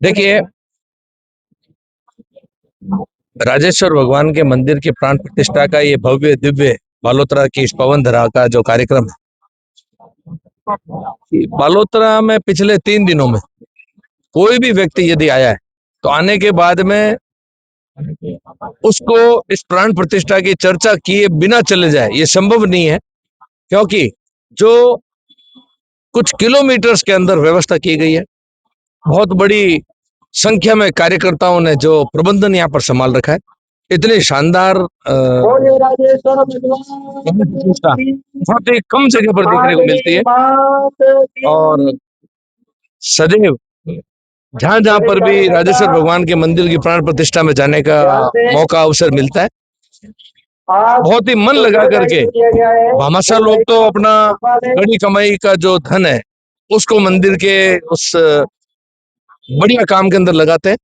देखिए, राजेश्वर भगवान के मंदिर की प्राण प्रतिष्ठा का ये भव्य दिव्य बालोतरा की इस पवन धरा का जो कार्यक्रम है, बालोतरा में पिछले 3 दिनों में कोई भी व्यक्ति यदि आया है तो आने के बाद में उसको इस प्राण प्रतिष्ठा की चर्चा किए बिना चले जाए, ये संभव नहीं है। क्योंकि जो कुछ किलोमीटर्स के अंदर व्यवस्था की गई है, बहुत बड़ी संख्या में कार्यकर्ताओं ने जो प्रबंधन यहाँ पर संभाल रखा है, इतनी शानदार बहुत ही कम जगह पर देखने को मिलती है। और सदैव जहां जहां पर भी राजेश्वर भगवान के मंदिर की प्राण प्रतिष्ठा में जाने का मौका अवसर मिलता है, बहुत ही मन लगा करके भामाशाह लोग तो अपना कड़ी कमाई का जो धन है उसको मंदिर के उस बढ़िया काम के अंदर लगाते हैं।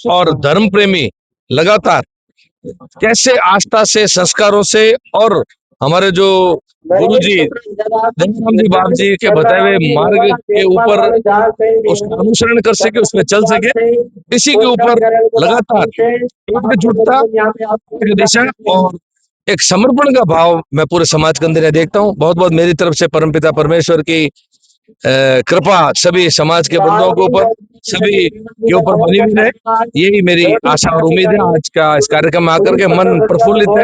और धर्म प्रेमी लगातार कैसे आस्था से, संस्कारों से और हमारे जो गुरुजी दयाराम जी बाप जी के बताए हुए मार्ग के ऊपर उसका अनुसरण कर सके, उसमें चल सके, इसी के ऊपर लगातार एकजुटता, एक दिशा और एक समर्पण का भाव मैं पूरे समाज के अंदर देखता हूँ। बहुत बहुत मेरी तरफ से परमपिता परमेश्वर की कृपा सभी समाज के बंदों के ऊपर, सभी के ऊपर बनी हुई है, यही मेरी आशा और उम्मीद है। आज का इस कार्यक्रम में आकर के मन प्रफुल्लित है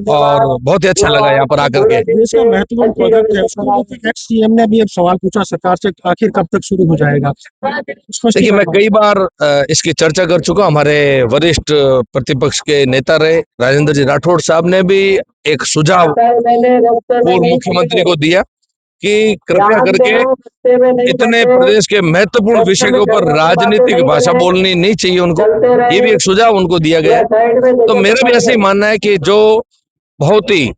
और बहुत ही अच्छा लगा यहाँ पर आकर के। देश का महत्वपूर्ण प्रोजेक्ट है, उसको लेकर एक्स सीएम ने भी अब सवाल पूछा सरकार से, आखिर कब तक शुरू हो जाएगा? देखिए, मैं कई बार इसकी चर्चा कर चुका। हमारे वरिष्ठ प्रतिपक्ष के नेता रहे राजेंद्र जी राठौड़ साहब ने भी एक सुझाव पूर्व मुख्यमंत्री को दिया कि कृपया करके इतने प्रदेश के महत्वपूर्ण विषय के ऊपर राजनीतिक भाषा बोलनी नहीं चाहिए उनको, ये भी एक सुझाव उनको दिया गया है। तो मेरा भी ऐसा ही मानना है कि जो बहुत ही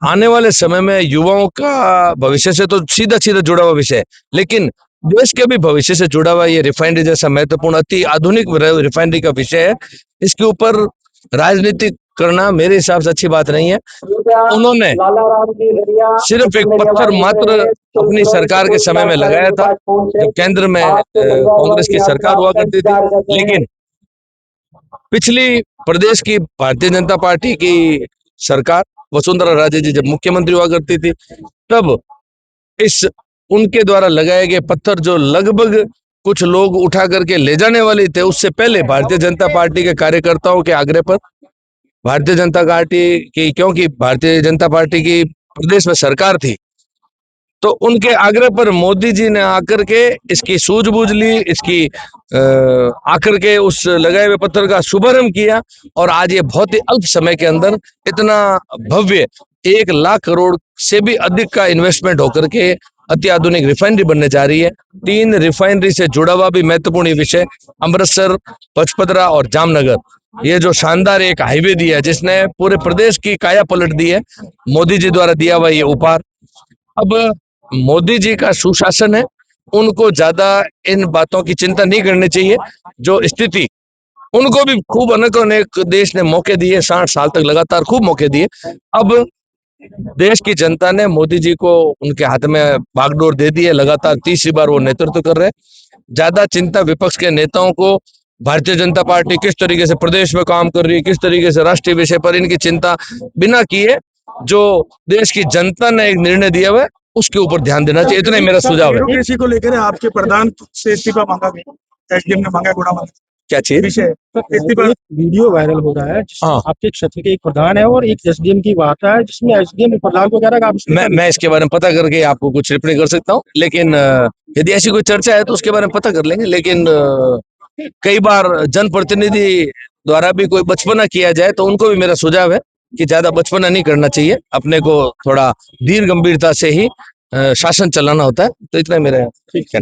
आने वाले समय में युवाओं का भविष्य से तो सीधा सीधा जुड़ा हुआ विषय है, लेकिन देश के भी भविष्य से जुड़ा हुआ ये रिफाइनरी जैसा महत्वपूर्ण अति आधुनिक रिफाइनरी का विषय है, इसके ऊपर राजनीति करना मेरे हिसाब से अच्छी बात नहीं है। उन्होंने सिर्फ एक पत्थर मात्र अपनी सरकार के समय में लगाया था जब केंद्र में कांग्रेस की सरकार हुआ करती थी, लेकिन पिछली प्रदेश की भारतीय जनता पार्टी की सरकार वसुंधरा राजे जी जब मुख्यमंत्री हुआ करती थी, तब इस उनके द्वारा लगाए गए पत्थर जो लगभग कुछ लोग उठा करके ले जाने वाले थे, उससे पहले भारतीय जनता पार्टी के कार्यकर्ताओं के आग्रह पर भारतीय जनता पार्टी की, क्योंकि भारतीय जनता पार्टी की प्रदेश में सरकार थी, तो उनके आग्रह पर मोदी जी ने आकर के इसकी सूझबूझ ली, इसकी आकर के उस लगाए हुए पत्थर का शुभारंभ किया और आज ये बहुत ही अल्प समय के अंदर इतना भव्य 1 लाख करोड़ से भी अधिक का इन्वेस्टमेंट होकर के अति आधुनिक रिफाइनरी बनने जा रही है। 3 रिफाइनरी से जुड़ा हुआ भी महत्वपूर्ण विषय अमृतसर, पचपदरा और जामनगर, ये जो शानदार एक हाईवे दिया है जिसने पूरे प्रदेश की काया पलट दी है, मोदी जी द्वारा दिया हुआ ये उपहार। अब मोदी जी का सुशासन है, उनको ज्यादा इन बातों की चिंता नहीं करनी चाहिए। जो स्थिति उनको भी खूब अनेक देश ने मौके दिए, 60 साल तक लगातार खूब मौके दिए। अब देश की जनता ने मोदी जी को उनके हाथ में बागडोर दे दी है, लगातार तीसरी बार वो नेतृत्व कर रहे हैं। ज्यादा चिंता विपक्ष के नेताओं को भारतीय जनता पार्टी किस तरीके से प्रदेश में काम कर रही है, किस तरीके से राष्ट्रीय विषय पर, इनकी चिंता बिना किए जो देश की जनता ने एक निर्णय दिया हुआ है उसके ऊपर ध्यान देना चाहिए। इतना ही मेरा सुझाव है। कृषि को लेकर आपके प्रधान से इस्तीफा मांगा गया, एसडीएम ने मांगा, गुड़ा मांगा, क्या चीज विषय वीडियो वायरल हो रहा है जिसमें आपके क्षेत्र के एक प्रधान है और एक एसडीएम की बात है जिसमें एसडीएम प्रधान को कह रहा है मैं इसके बारे में पता करके आपको कुछ टिप्पणी कर सकता हूँ, लेकिन यदि ऐसी कोई चर्चा है तो उसके बारे में पता कर लेंगे। लेकिन कई बार जनप्रतिनिधि द्वारा भी कोई बचपना किया जाए तो उनको भी मेरा सुझाव है कि ज्यादा बचपना नहीं करना चाहिए, अपने को थोड़ा धीर गंभीरता से ही शासन चलाना होता है। तो इतना मेरा ठीक है।